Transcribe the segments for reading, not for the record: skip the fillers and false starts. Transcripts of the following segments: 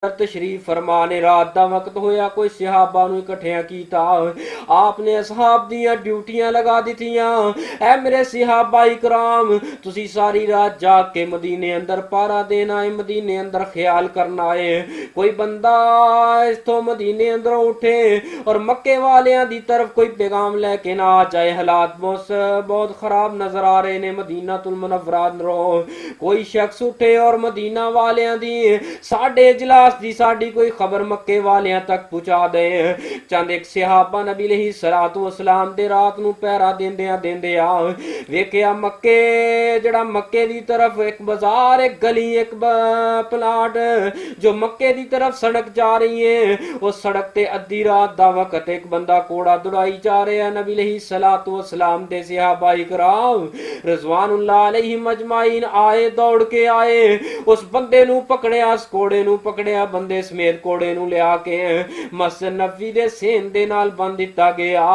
तशरीफ फरमाने रात दा वक्त होया कोई सहाबा नूं इकट्ठिया कीता। आपने असहाब दियां ड्यूटियां लगा दित्तियां। ऐ मेरे सहाबा इकराम तुसी सारी रात जाग के मदीने अंदर पारा देना है, मदीने अंदर ख्याल करना है। कोई बंदा इथों मदीने अंदरों उठे और मक्के वालियां दी तरफ कोई पैगाम लेके ना आ जाए। हालात बहुत खराब नजर आ रहे ने मदीना तुल मुनव्वरा अंदरों। कोई शख्स उठे और मदीना वालियां दी साडे इजलास दी साडी कोई खबर मक्के वालियां तक पहुंचा दे। चंद एक सहाबा नबी अलैहिस्सलातु वस्सलाम दे रात नूं पहरा देंदिया वेखिया मक्के जड़ा मक्के दी तरफ एक बाजार एक गली एक प्लाट जो मक्के दी तरफ सड़क जा रही है। उस सड़क ते अद्धी रात दा वक्त एक बंदा कोड़ा दौड़ाई जा रहा है। नबी अलैहिस्सलातु वस्सलाम दे सहाबा इकराम रिजवानुल्लाह अलैहिम अजमाइन आए, दौड़ के आए, उस बंदे नूं पकड़िया, उस कोड़े नूं पकड़िया, बंदे समेत कोड़े नूं लिया के मस्जिद नबवी दे सेन दे नाल बंद दिता गया।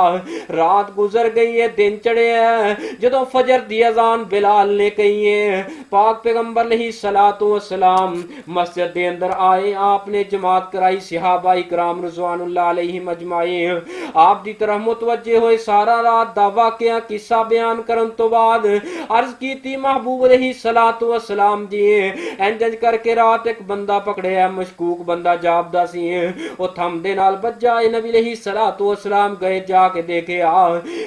रात गुजर गई है, दिन चढ़िया है। जदों फजर दी अजान बिलाल ने कही है, पाक पैगंबर अलैहिस्सलातु वस्सलाम मस्जिद दे अंदर आए, आपने जमात कराई। सहाबा इकराम रिजवानुल्लाह अलैहिम अजमाइन आप दी तरफ मुतवज्जे होए। सारा रात दा वाकया किस्सा बयान करन तो बाद अर्ज कीती महबूब अलैहिस्सलातु वस्सलाम जी इंज करके रात एक बंदा पकड़िया, मशकूक बंदा जापदा सी, ओ थम दे नाल बज्जा है। नबी अलैहिस्सलातु वस्सलाम गए, जाके देखे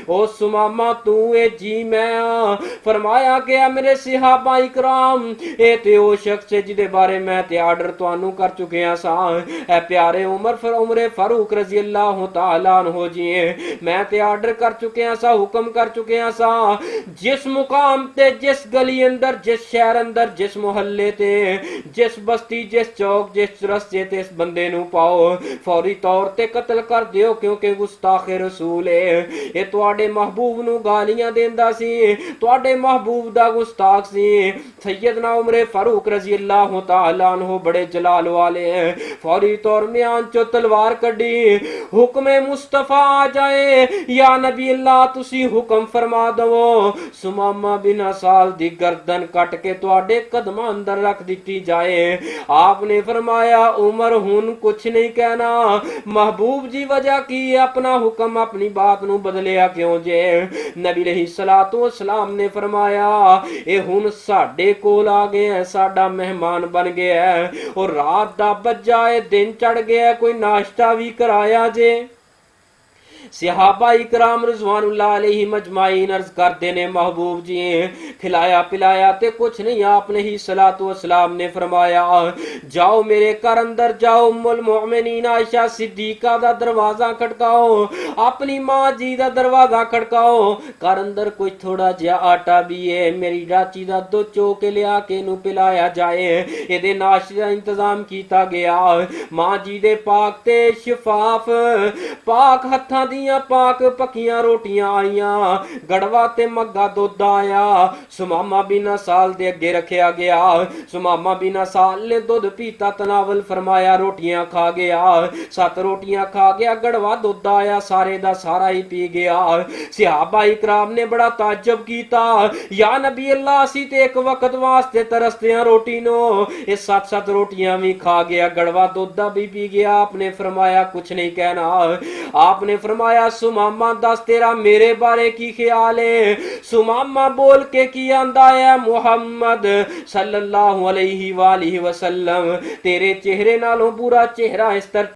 ओ सुमामा तू ए जी मैं फरमाया कि मेरे सहाबा इकराम ए ते ओ शख्स है जिदे बारे मैं ते आर्डर तुहानू कर चुकिया सा। ए प्यारे उमर फारूक रजी अल्लाह तआला अन्हु जी मैं ते आर्डर कर चुकिया सा, हुक्म कर चुकिया सा, जिस मुकाम ते जिस गली अंदर जिस शहर अंदर जिस मोहल्ले ते जिस बस्ती जिस चौक जिस रस्ते ते इस बंदे नू पाओ फौरी तौर ते कत्ल कर दियो क्योंकि गुस्ताखे रसूल है। ये तुहाडे महबूब नू गालियां देंदा सी, तुहाडे महबूब दा गुस्ताख सी। सैयदना उमर फारूक रजी अल्लाह तआला अन्हु बड़े जलाल वाले हैं, फौरी तौर म्यान चो तलवार कड्डी, हुक्म मुस्तफा आ जाए या नबी अल्लाह तुसी हुक्म फरमा दवो सुमामा बिन असाल दी गर्दन कट के तुहाडे कदमां अंदर रख दी जाए। आपने फरमाया उमर हुन कुछ नहीं कहना, महबूब जी वजह की अपना हुक्म अपनी बात नू बदलिया क्यों जे। नबी अलैहिस्सलातु वस्सलाम ने फरमाया ए हुन साडे कोल आ गया, साडा मेहमान बन गया है और रात दा बज्जा है, दिन चढ़ गया, कोई नाश्ता भी कराया जे। सहाबा इकराम रिजवानुल्लाह अलैहिम अजमाइन अर्ज करते ने महबूब जी खिलाया पिलाया ते कुछ नहीं। आपने ही सलातु वस्सलाम ने फरमाया जाओ मेरे घर अंदर जाओ, उम्मुल मोमिनीन आयशा सिद्दीका दा दरवाजा खटकाओ, अपनी मां जी दा दरवाजा खटकाओ, घर अंदर कुछ थोड़ा जिहा आटा भी है, मेरी डाची दा दुध चो के लिया के नू पिलाया जाए, एदे नाश्ते दा इंतजाम कीता गया। मां जी दे पाक ते शफाफ पाक हत्थां पाक पकियां रोटियां आईया, गड़वा ते मग्गा दुध आया, सुमामा बिन साल दे अगे रखा गया। सुमामा बिन साल ने दुध पीता, तनावल फरमाया, रोटियां खा गया, 7 रोटियां खा गया, गड़वा दुध आया, सारे दा सारा ही पी गया। सहाबा इकराम ने बड़ा ताज्जुब कीता, या नबी अल्लाह असी ते एक वक्त वास्ते तरसते हैं रोटी नो, ये 7 रोटियां भी खा गया, गड़वा दुध भी पी गया। आपने फरमाया कुछ नहीं कहना। आपने फरमाया सुमामा दस तेरा मेरे बारे की ख्याल है। सुमामा बोल के की आंदा है मुहम्मद सल्लल्लाहु अलैहि वसल्लम तेरे चेहरे नालों बुरा चेहरा इस तरह